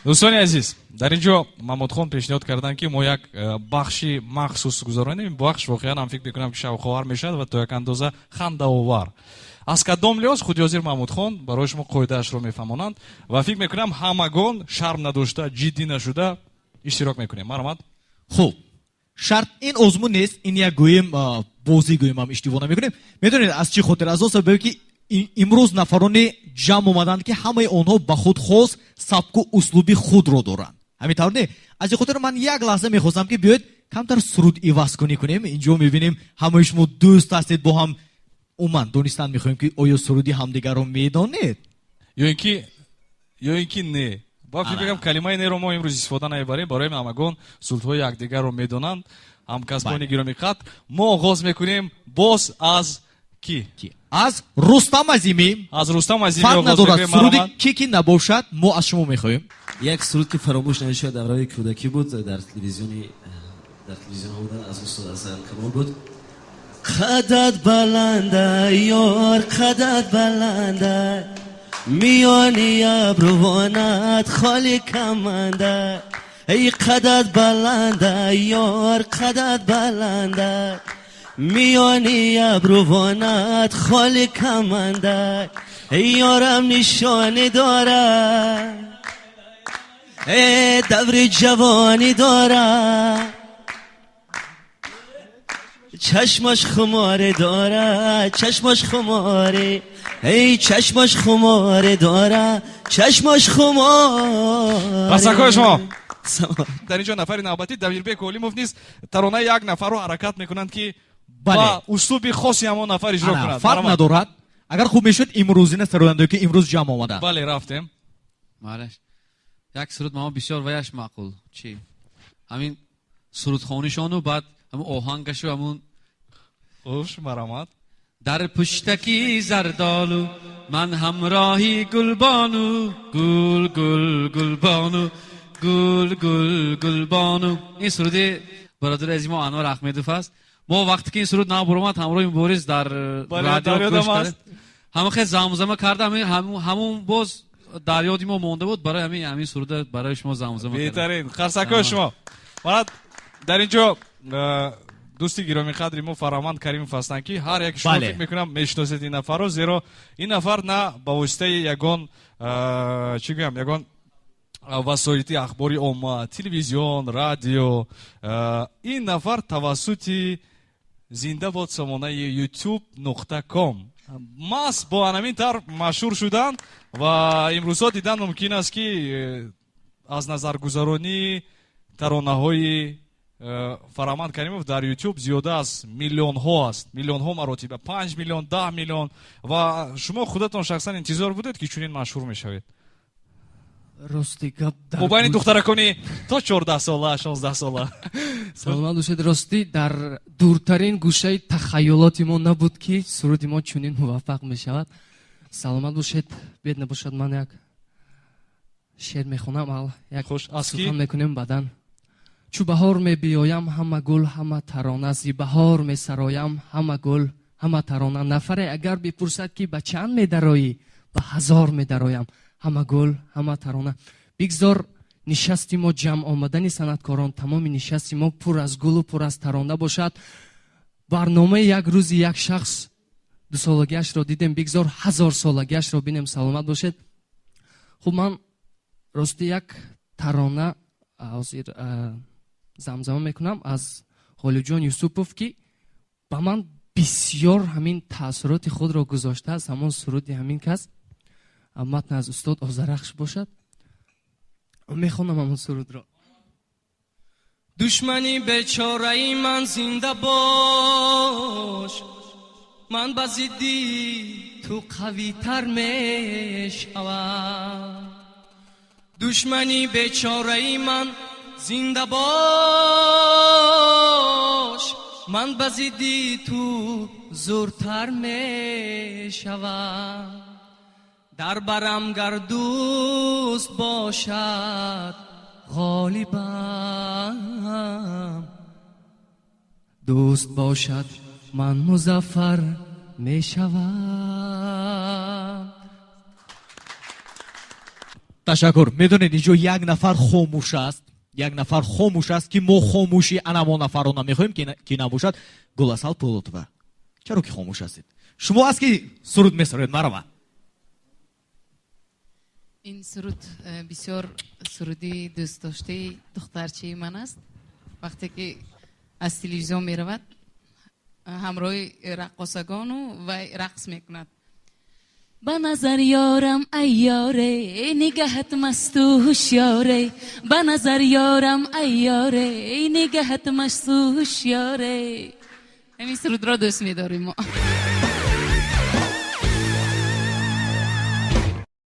دوستان عزیز، در اینجا محمود خان پیشنهاد کردن که ما یک بخشی مخصوص گذارانیم. این بخش واقعا هم فکر میکنم که شوخ‌آور میشد و تا یک اندازه خنده‌آور. از کدام لحاظ خود حاضر محمود خان برای شما قاعده‌اش رو میفهمونند و فکر میکنم همگان شرم نداشته، جدی نشده اشتراک میکنیم. مرحمت. خوب. شرط این آزمون نیست، این یک گویم بازی گویم هم اشتباه نمیکنیم. میدونید از چی خاطر؟ از اون سبب که امروز نفران جمع اومدند که همه آنها به خود خاص سبک و اسلوبی خود رو دارند. همینطور نه. از این خاطر من یک لحظه میخواستم که بیاید کمتر سرود ایواز کنیم. اینجا میبینیم همه شما دوست هستید با هم. اومن دونستان میخوایم که آیا سرودی همدیگر رو میدانید یا اینکه نه. با فکر میکنم کلمه نه رو ما امروز استفاده نمیبریم. برای همگان سرودهای یکدیگر رو میدانند. همکاسبان گرامی قدر، ما آغاز میکنیم باز از کی؟ از رستم عظیمی. از رستم عظیمی فرق آغاز ندارد میکنیم. سرودی کی نباشد ما از شما میخوایم. یک سرود که فراموش نمیشه دوره کودکی بود، در تلویزیون بودن از استاد حسن کمال بود. قدت بلنده یار قدت بلنده، میانی ابروانت خالی کمنده. ای قدت بلنده یار قدت بلنده، میانی ابروانت خالی کمنده. ای یارم نشانی داره، ای دور جوانی داره، چشمش خماره داره، چشمش خماره، ای چشمش خماره داره، چشمش خماره. قصدکای شما در اینجا نفر نوبتی دبیربک اولیموف نیست. ترانه یک نفر رو حرکت میکنند که با اسلوب خاصی همون نفر اجرا کنند. فرق ندارد. اگر خوب میشد امروزینه سرودنده که امروز جمع آمدن. بله رفتیم. معلش یک سرود ما بسیار ویش معقول چی همین سرود خونیشانو بعد همون آهنگشو همون خوش مرامت. در پشتکی زردالو من همراهی گلبانو، گل گل گلبانو، گل گل گلبانو. این سرودی برادر از ما انوار احمدوف است. ما وقتی که این سرود نابرومد همراه مبارز در رادیو گوش کردیم. همه خیلی زمزمه کردم. همون باز در یادی ما مونده بود. برای همین سرود برای شما زمزمه کردم. بهترین خرسکای شما. بعد در اینجا دوستی گرامی قدری ما فرامند کریم فستانکی هر یک شما فکر میکنم میشناسید این نفر رو، زیرا این نفر نه با واسطه یگان چی گویم یگان وسایل اخباری عامه، تلویزیون، رادیو، این نفر توسط زنده باد سامانه youtube.com ماس با همین طرح مشهور شدن و امروزها دیدن ممکن است که از نظر گذارانی ترانه‌های فرامند کریموف در یوتیوب زیاده از میلیون ها است، میلیون ها مراتب، 5 میلیون 10 میلیون و شما خودتون شخصا انتظار بودید که چنین مشهور میشوید؟ راستی گپ در موبایل دخترکانی تا 14 ساله 16 ساله سلامت باشید. راستی در دورترین گوشه تخیلات ما نبود که سرود ما چنین موفق میشود. سلامت باشید. بد نباشد من یک شعر میخونم، یک سخن میکنیم بعدن. چو بهار می بیایم همه گل همه ترانه، زی بهار می سرایم همه گل همه ترانه. نفره اگر بپرسد که به چند می درایی، به 1000 می درایم همه گل همه ترانه. بگذار نشستی ما جمع آمدن صنعتکاران، تمام نشستی ما پر از گل و پر از ترانه باشد. برنامه یک روز یک شخص 2 سالگیش را دیدیم، بگذار 1000 سالگیش را بینیم. سلامت باشید. خب من راستی یک ترانه زمزمه میکنم از خالد جان یوسفوف که با من بسیار همین تاثیرات خود را گذاشته است. همون سرودی همین کس متن از استاد آذرخش باشد. میخونم همون سرود را. دشمنی بیچاره ای من زنده باش، من با ضدی تو قوی تر میشوم. دشمنی بیچاره ای من زنده باش، من با ضدی تو زورتر میشوم. در برم گر دوست باشد غالبم، دوست باشد من مظفر میشوم. ташаккур. медонед инҷо як нафар хомӯш аст. як нафар хомӯш аст ки мо хомӯши анамо нафарона мехоҳем ки набошад. Гуласал Пулутова. чаро ки хомӯш ҳастед? шумо аст ки суруд месоред марава. این سرود بسیار سرودی دوست داشته دخترچه من است. وقتی که از تلویزیون می رود همراه رقاصگان و رقص میکند. به نظر یارم ایاره نگهت مست و هوشیاره. به نظر یارم ایاره نگهت مست و هوشیاره. همین سرود را دوست می‌داریم ما.